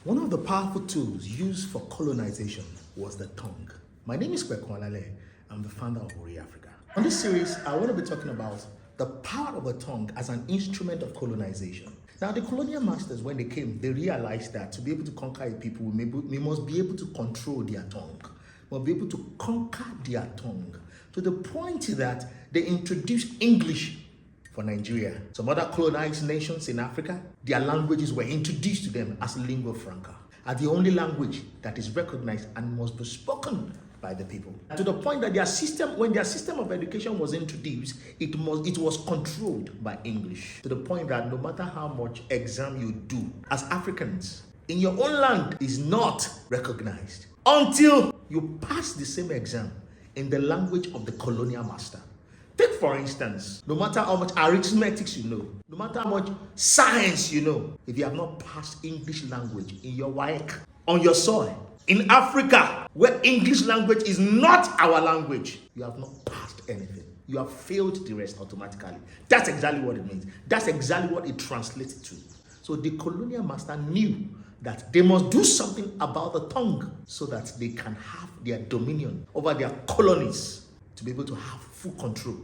One of the powerful tools used for colonization was the tongue. My name is Kweku Alale. I'm the founder of Ori Africa. On this series, I want to be talking about the power of the tongue as an instrument of colonization. Now, the colonial masters, when they came, they realized that to be able to conquer a people, we must be able to control their tongue. We must be able to conquer their tongue to the point that they introduced English for Nigeria. Some other colonized nations in Africa, their languages were introduced to them as lingua franca, as the only language that is recognized and must be spoken by the people. To the point that when their system of education was introduced, it was controlled by English. To the point that no matter how much exam you do as Africans in your own land is not recognized until you pass the same exam in the language of the colonial master. Take for instance, no matter how much arithmetic you know, no matter how much science you know, if you have not passed English language in your WAEC, on your soil, in Africa, where English language is not our language, you have not passed anything. You have failed the rest automatically. That's exactly what it means. That's exactly what it translates to. So the colonial master knew that they must do something about the tongue so that they can have their dominion over their colonies, to be able to have full control.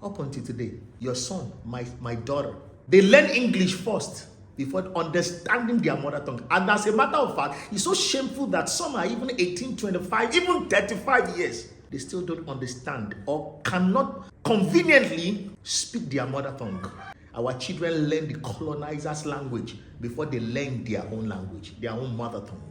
Up until today, your son, my daughter, they learn English first before understanding their mother tongue. And as a matter of fact, it's so shameful that some are even 18, 25, even 35 years. They still don't understand or cannot conveniently speak their mother tongue. Our children learn the colonizer's language before they learn their own language, their own mother tongue.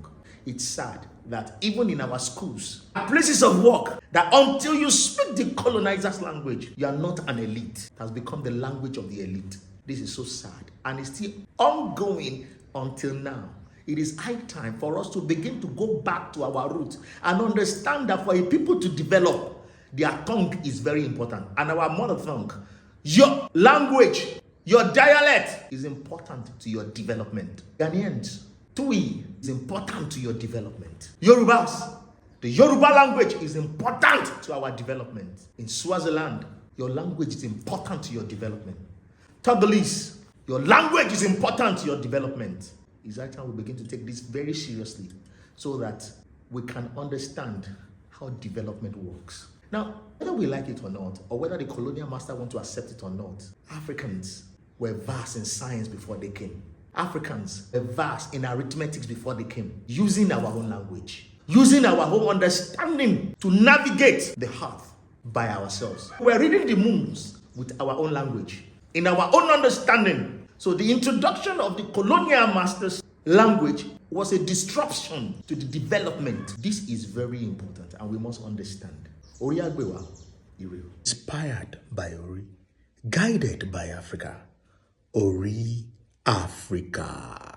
It's sad that even in our schools, places of work, that until you speak the colonizer's language, you are not an elite. It has become the language of the elite. This is so sad, and it's still ongoing until now. It is high time for us to begin to go back to our roots and understand that for a people to develop, their tongue is very important. And our mother tongue, your language, your dialect is important to your development. Ghanaians, Twi is important to your development. Yorubas, the Yoruba language is important to our development. In Swaziland, your language is important to your development. Togolese, your language is important to your development. It's right time we begin to take this very seriously so that we can understand how development works. Now, whether we like it or not, or whether the colonial master want to accept it or not, Africans were vast in science before they came. Africans were vast in arithmetics before they came, using our own language, using our own understanding to navigate the earth by ourselves. We're reading the moons with our own language, in our own understanding. So the introduction of the colonial master's language was a disruption to the development. This is very important and we must understand. Ori Agbewa, Ire. Inspired by Ori, guided by Africa. Ori Africa.